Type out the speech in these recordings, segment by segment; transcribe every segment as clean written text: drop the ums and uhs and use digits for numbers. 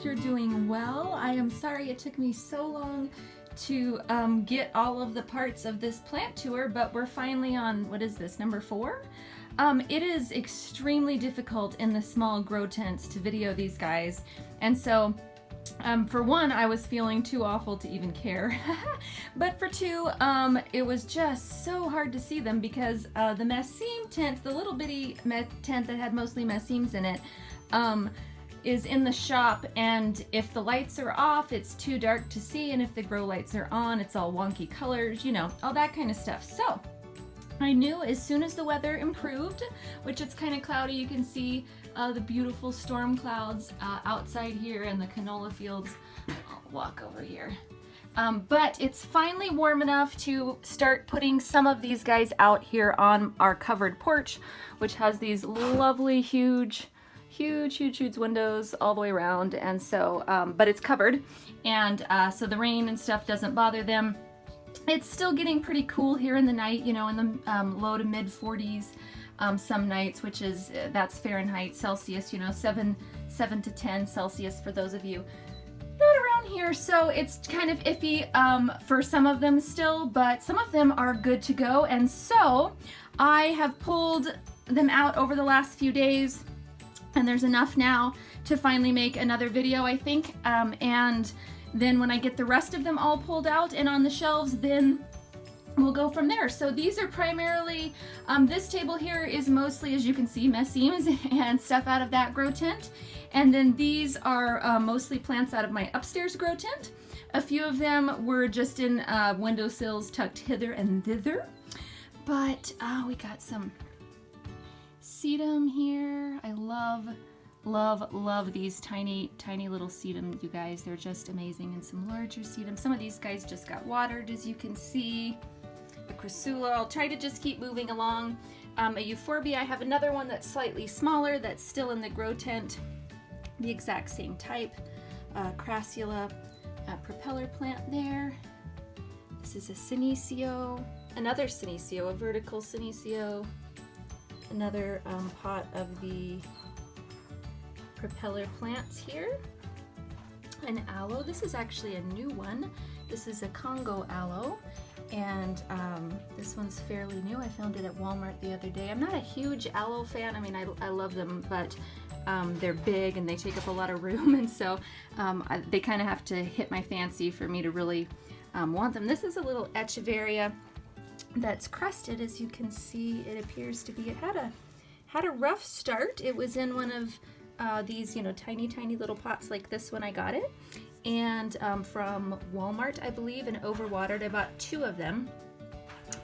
you're doing well. I am sorry it took me so long to get all of the parts of this plant tour, but we're finally on, what is this, number 4? It is extremely difficult in the small grow tents to video these guys, and so for one, I was feeling too awful to even care, but for two, it was just so hard to see them because the messeem tent, the little bitty tent that had mostly messeems in it, is in the shop, and if the lights are off, it's too dark to see, and if the grow lights are on, it's all wonky colors, you know, all that kind of stuff. So I knew as soon as the weather improved, which it's kind of cloudy, you can see the beautiful storm clouds outside here in the canola fields. I'll walk over here. But it's finally warm enough to start putting some of these guys out here on our covered porch, which has these lovely huge windows all the way around, and so but it's covered, and so the rain and stuff doesn't bother them. It's still getting pretty cool here in the night, you know, in the low to mid 40s some nights, which is that's Fahrenheit, Celsius, you know, 7 to 10 Celsius for those of you not around here. So it's kind of iffy for some of them still, but some of them are good to go, and so I have pulled them out over the last few days. And there's enough now to finally make another video, I think. And then when I get the rest of them all pulled out and on the shelves, then we'll go from there. So these are primarily, this table here is mostly, as you can see, messeems and stuff out of that grow tent. And then these are mostly plants out of my upstairs grow tent. A few of them were just in windowsills tucked hither and thither. But we got some sedum here. I love these tiny little sedum, you guys. They're just amazing. And some larger sedum. Some of these guys just got watered, as you can see. A crassula. I'll try to just keep moving along. A euphorbia. I have another one that's slightly smaller that's still in the grow tent. The exact same type. Crassula. Propeller plant there. This is a senecio. Another senecio. A vertical senecio. Another pot of the propeller plants here. An aloe. This is actually a new one. This is a Congo aloe, and this one's fairly new. I found it at Walmart the other day. I'm not a huge aloe fan. I mean, I love them, but they're big and they take up a lot of room, and so they kind of have to hit my fancy for me to really want them. This is a little Echeverria that's crusted, as you can see. It appears to be, it had a rough start. It was in one of these, you know, tiny little pots like this when I got it, and from Walmart, I believe, and overwatered. I bought 2 of them,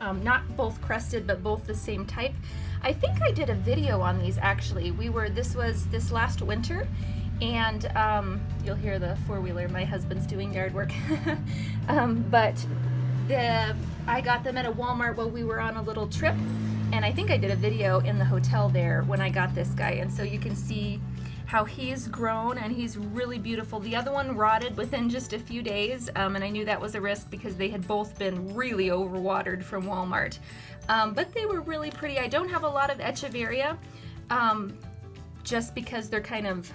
not both crusted, but both the same type. I think I did a video on these actually. This was this last winter, and you'll hear the 4-wheeler. My husband's doing yard work. But I got them at a Walmart while we were on a little trip, and I think I did a video in the hotel there when I got this guy, and so you can see how he's grown, and he's really beautiful. The other one rotted within just a few days, and I knew that was a risk because they had both been really overwatered from Walmart, but they were really pretty. I don't have a lot of Echeverria, just because they're kind of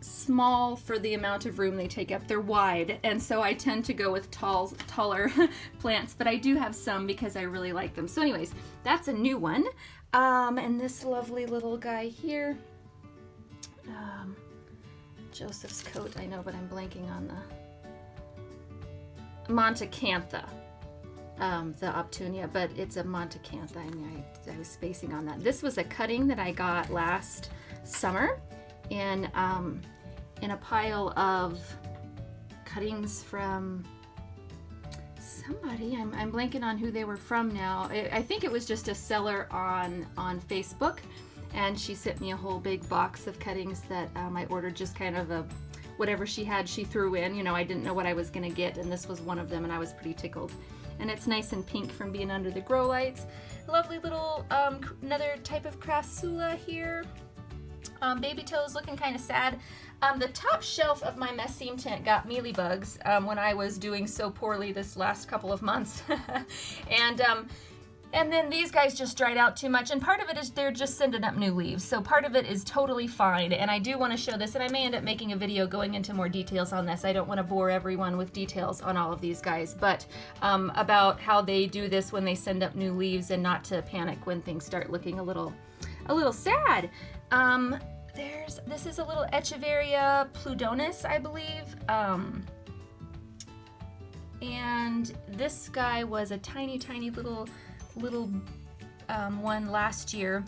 small for the amount of room they take up. They're wide, and so I tend to go with taller plants, but I do have some because I really like them. So anyways, that's a new one. And this lovely little guy here, Joseph's coat, I know, but I'm blanking on the Montacantha, the Optunia, but it's a Montacantha. I mean, I was spacing on that. This was a cutting that I got last summer in a pile of cuttings from somebody. I'm blanking on who they were from now. I think it was just a seller on Facebook, and she sent me a whole big box of cuttings that I ordered, just kind of whatever she had she threw in. You know, I didn't know what I was gonna get, and this was one of them, and I was pretty tickled. And it's nice and pink from being under the grow lights. Lovely little another type of crassula here. Baby toes looking kind of sad. The top shelf of my messeem tent got mealybugs when I was doing so poorly this last couple of months. And And then these guys just dried out too much, and part of it is they're just sending up new leaves, so part of it is totally fine. And I do want to show this, and I may end up making a video going into more details on this. I don't want to bore everyone with details on all of these guys, but about how they do this when they send up new leaves, and not to panic when things start looking a little sad. This is a little Echeverria pludonis, I believe. And this guy was a tiny little one last year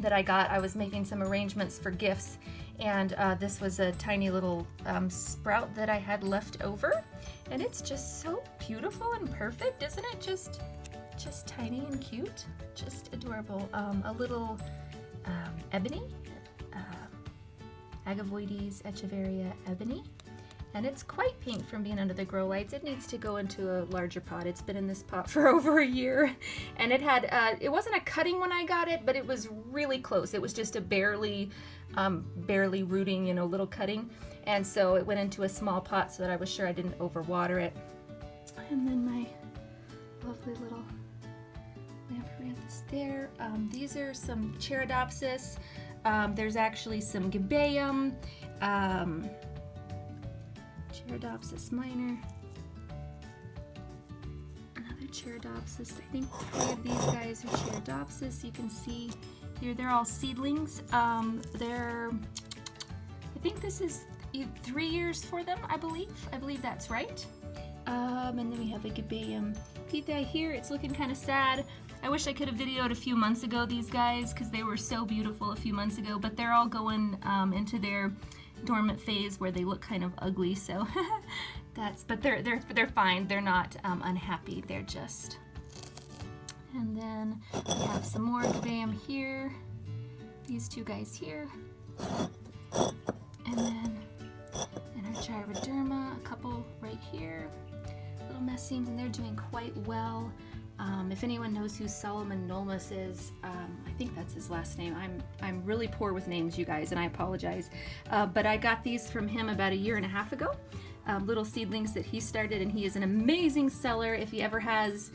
that I got. I was making some arrangements for gifts, and this was a tiny little sprout that I had left over, and it's just so beautiful and perfect, isn't it? Just tiny and cute, just adorable. A little ebony, Agavoides Echeverria ebony. And it's quite pink from being under the grow lights. It needs to go into a larger pot. It's been in this pot for over a year. And it had, it wasn't a cutting when I got it, but it was really close. It was just a barely rooting, little cutting. And so it went into a small pot so that I was sure I didn't overwater it. And then my lovely little Lampyranthus there. These are some Cherodopsis. There's actually some Gibeum. Cherodopsis minor, another Cherodopsis. I think 3 of these guys are Cherodopsis. You can see here they're all seedlings. I think this is 3 years for them, I believe. I believe that's right. And then we have a Gibeum Pita here. It's looking kind of sad. I wish I could have videoed a few months ago these guys, because they were so beautiful a few months ago, but they're all going into their dormant phase where they look kind of ugly, so but they're fine. They're not unhappy. They're just. And then we have some more Gibeum here. These 2 guys here, and then in our Gyroderma, a couple right here, little messemes, and they're doing quite well. If anyone knows who Solomon Nolmus is, I think that's his last name. I'm really poor with names, you guys, and I apologize. But I got these from him about 1.5 years ago. Little seedlings that he started, and he is an amazing seller. If he ever has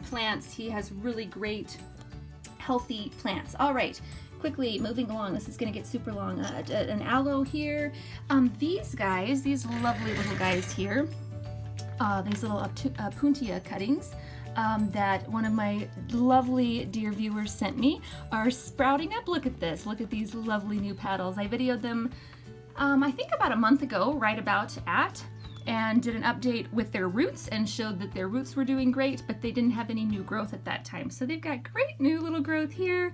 plants, he has really great, healthy plants. All right, quickly moving along. This is going to get super long. An aloe here. These guys, these lovely little guys here, these little Puntia cuttings, that one of my lovely dear viewers sent me are sprouting up. Look at this. Look at these lovely new petals. I videoed them I think about a month ago, right about and did an update with their roots and showed that their roots were doing great, but they didn't have any new growth at that time. So they've got great new little growth here.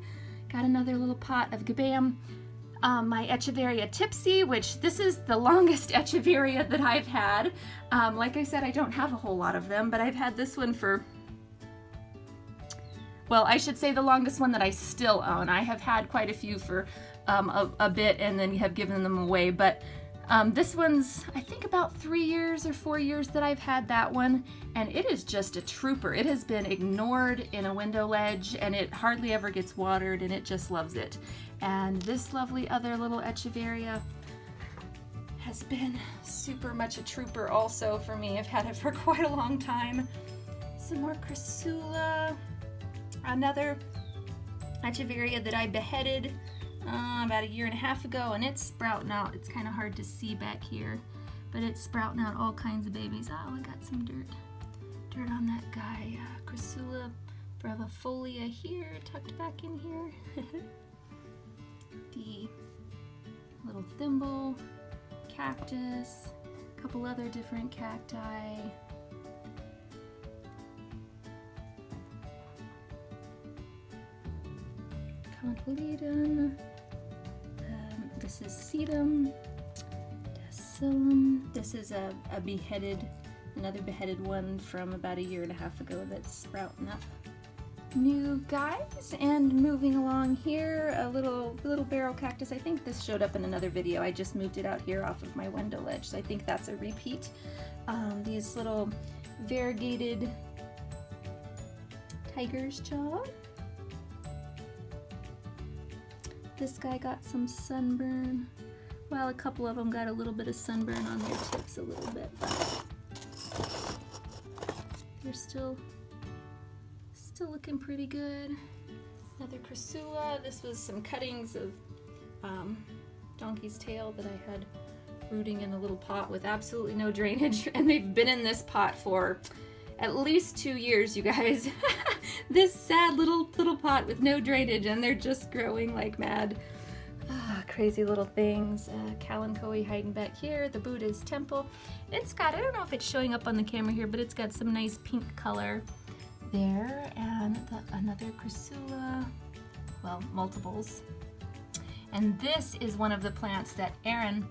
Got another little pot of Gibeum. My Echeverria Tipsy, which this is the longest Echeverria that I've had. Like I said, I don't have a whole lot of them, but I've had this one for, well, I should say the longest one that I still own. I have had quite a few for a bit and then have given them away, but this one's, I think, about 3 years or 4 years that I've had that one, and it is just a trooper. It has been ignored in a window ledge, and it hardly ever gets watered, and it just loves it. And this lovely other little Echeverria has been super much a trooper also for me. I've had it for quite a long time. Some more Chrysula. Another Echeverria that I beheaded about 1.5 years ago, and it's sprouting out. It's kind of hard to see back here, but it's sprouting out all kinds of babies. Oh, I got some dirt on that guy. Chrysula brevifolia here, tucked back in here. The little thimble, cactus, a couple other different cacti. Condyledon. This is Sedum, Decilum. This is another beheaded one from about 1.5 years ago that's sprouting up new guys. And moving along here, a little barrel cactus. I think this showed up in another video. I just moved it out here off of my window ledge, so I think that's a repeat. These little variegated tiger's jaw. This guy got some sunburn. Well, a couple of them got a little bit of sunburn on their tips a little bit, but they're still Still looking pretty good. Another crassula. This was some cuttings of donkey's tail that I had rooting in a little pot with absolutely no drainage, and they've been in this pot for at least 2 years, you guys. This sad little pot with no drainage, and they're just growing like mad. Crazy little things. Kalanchoe hiding back here. The Buddha's temple. It's got, I don't know if it's showing up on the camera here, but it's got some nice pink color there. And another crassula. Well, multiples. And this is one of the plants that Erin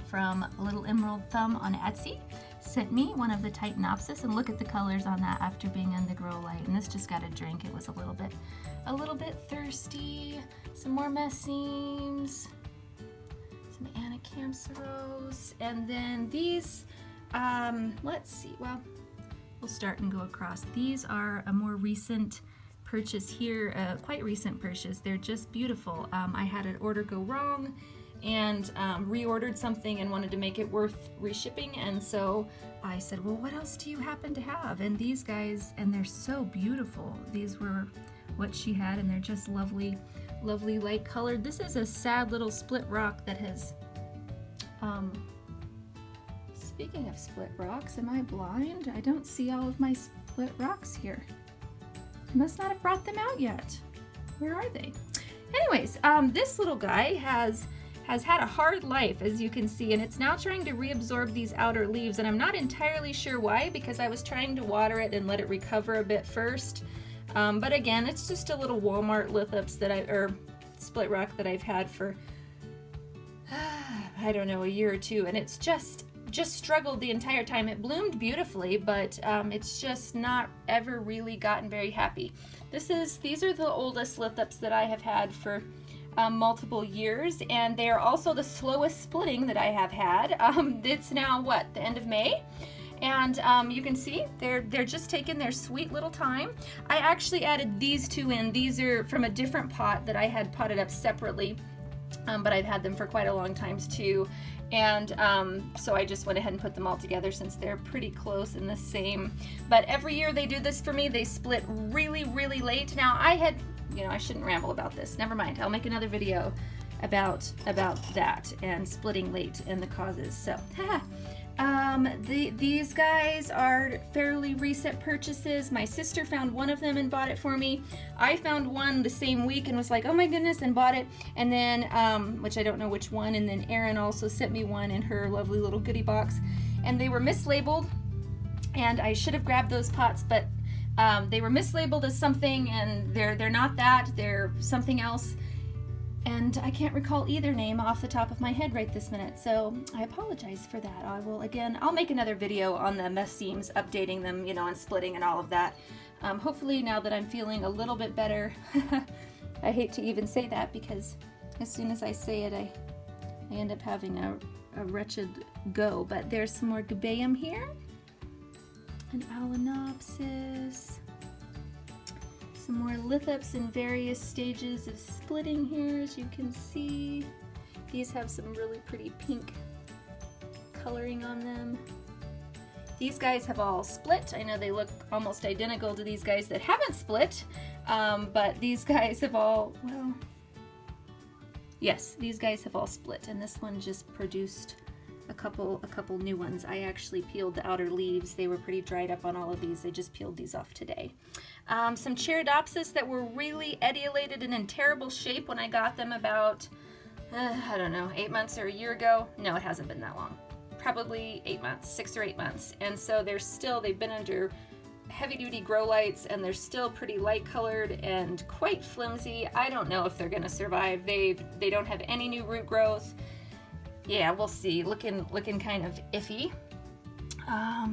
from Little Emerald Thumb on Etsy sent me, one of the Titanopsis, and look at the colors on that after being in the grow light. And this just got a drink. It was a little bit thirsty. Some more messemes, some Anacampsaros, and then these, let's see, well, we'll start and go across. These are a more recent purchase here, quite recent purchase. They're just beautiful. I had an order go wrong and reordered something and wanted to make it worth reshipping, and so I said, well, what else do you happen to have? And these guys, and they're so beautiful. These were what she had, and they're just lovely light colored. This is a sad little split rock that has, speaking of split rocks, am I blind? I don't see all of my split rocks here. I must not have brought them out yet. Where are they? Anyways, this little guy has had a hard life, as you can see, and it's now trying to reabsorb these outer leaves, and I'm not entirely sure why, because I was trying to water it and let it recover a bit first. But again, it's just a little Walmart lithops or split rock that I've had for, I don't know, a year or two, and it's just struggled the entire time. It bloomed beautifully, but it's just not ever really gotten very happy. These are the oldest lithops that I have had for multiple years, and they are also the slowest splitting that I have had. It's now, what, the end of May? And you can see they're just taking their sweet little time. I actually added these two in. These are from a different pot that I had potted up separately, but I've had them for quite a long time too. And so I just went ahead and put them all together since they're pretty close in the same. But every year they do this for me. They split really late. Now I shouldn't ramble about this. Never mind. I'll make another video about that and splitting late and the causes. So, these guys are fairly recent purchases. My sister found one of them and bought it for me. I found one the same week and was like, oh my goodness, and bought it. And then, which I don't know which one, and then Erin also sent me one in her lovely little goodie box. And they were mislabeled, and I should have grabbed those pots, but they were mislabeled as something, and they're not that, they're something else. And I can't recall either name off the top of my head right this minute, so I apologize for that. I'll make another video on the messemes, updating them, and splitting and all of that. Hopefully now that I'm feeling a little bit better. I hate to even say that, because as soon as I say it, I end up having a wretched go. But there's some more gabayum here, an Alenopsis. Some more lithops in various stages of splitting here, as you can see. These have some really pretty pink coloring on them. These guys have all split. I know they look almost identical to these guys that haven't split, but these guys have all, well, yes, these guys have all split, and this one just produced a couple new ones. I actually peeled the outer leaves. They were pretty dried up on all of these. I just peeled these off today. Some Cherodopsis that were really etiolated and in terrible shape when I got them about, I don't know, 8 months or a year ago. No, it hasn't been that long. Probably 8 months, 6 or 8 months. And so they've been under heavy duty grow lights, and they're still pretty light colored and quite flimsy. I don't know if they're gonna survive. They don't have any new root growth. Yeah, we'll see. Looking kind of iffy.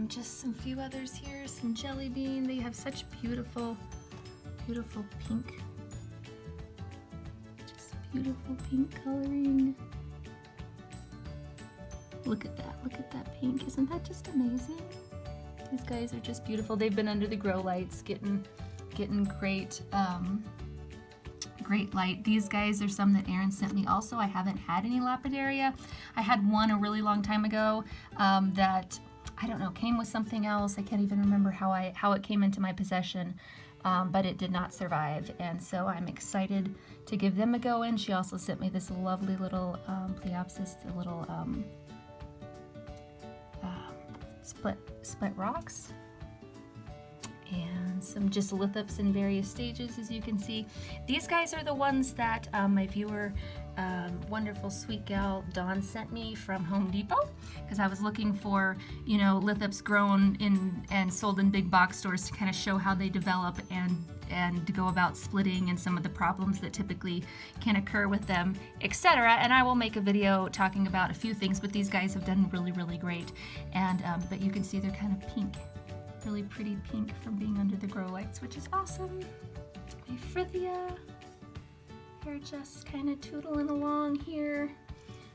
Just some few others here. Some jelly bean. They have such beautiful pink. Just beautiful pink coloring. Look at that. Look at that pink. Isn't that just amazing? These guys are just beautiful. They've been under the grow lights, getting great great light. These guys are some that Erin sent me also. I haven't had any lapidaria. I had one a really long time ago that, I don't know, came with something else. I can't even remember how it came into my possession. but it did not survive, and so I'm excited to give them a go. And she also sent me this lovely little Pleopsis, the little split rocks, and some just lithops in various stages, as you can see. These guys are the ones that my viewer, wonderful sweet gal Dawn, sent me from Home Depot, because I was looking for, you know, lithops grown in and sold in big box stores to kind of show how they develop and to go about splitting and some of the problems that typically can occur with them, etc. And I will make a video talking about a few things, but these guys have done really, really great. And but you can see they're kind of pink, really pretty pink from being under the grow lights, which is awesome. Echeverria, they're just kind of tootling along here.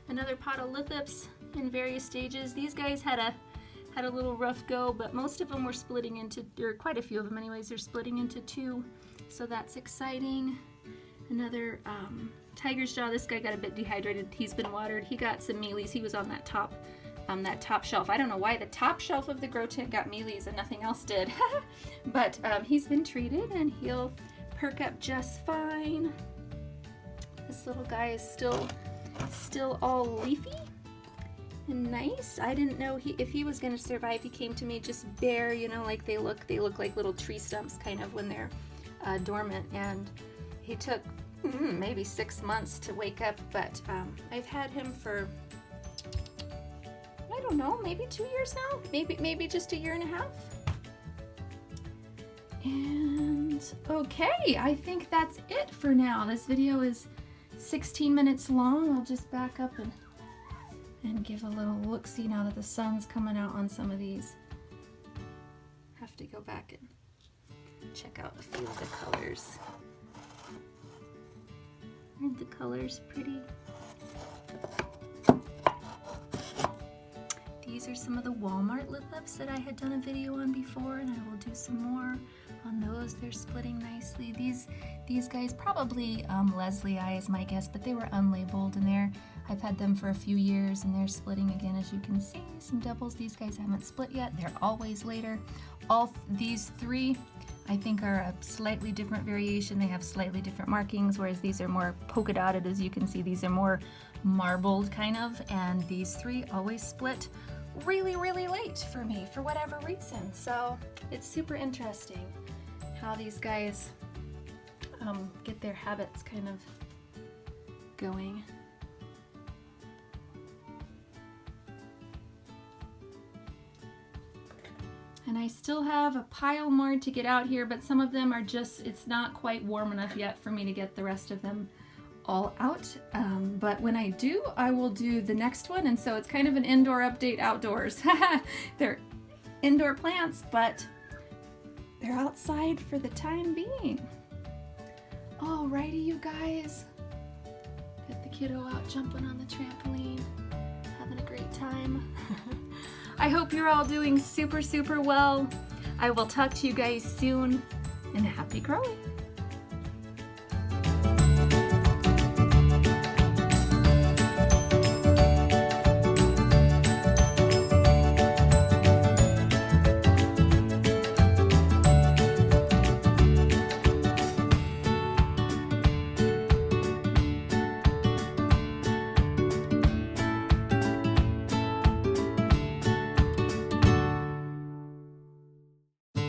Another pot of lithops in various stages. These guys had a little rough go, but most of them were splitting into, or quite a few of them anyways, they're splitting into two, so that's exciting. Another tiger's jaw. This guy got a bit dehydrated. He's been watered. He got some mealies. He was on that top shelf. I don't know why the top shelf of the grow tent got mealies and nothing else did, but he's been treated and he'll perk up just fine. This little guy is still all leafy and nice. I didn't know if he was gonna survive. He came to me just bare, you know, like they look like little tree stumps kind of when they're dormant, and he took maybe 6 months to wake up, but I've had him for, I don't know, maybe 2 years now, maybe just a year and a half. And okay, I think that's it for now. This video is 16 minutes long. I'll just back up and give a little look-see now that the sun's coming out on some of these. Have to go back and check out a few of the colors. Aren't the colors pretty? These are some of the Walmart lithops that I had done a video on before, and I will do some more on those. They're splitting nicely. These guys, probably Leslie Eye is my guess, but they were unlabeled, and I've had them for a few years, and they're splitting again, as you can see. Some doubles. These guys haven't split yet. They're always later. All these three, I think, are a slightly different variation. They have slightly different markings, whereas these are more polka dotted, as you can see. These are more marbled kind of, and these three always split really, really late for me for whatever reason. So it's super interesting how these guys get their habits kind of going. And I still have a pile more to get out here, but some of them are just, it's not quite warm enough yet for me to get the rest of them all out. But when I do, I will do the next one. And so it's kind of an indoor update outdoors. They're indoor plants, but they're outside for the time being. Alrighty, you guys. Get the kiddo out jumping on the trampoline, having a great time. I hope you're all doing super, super well. I will talk to you guys soon, and happy growing.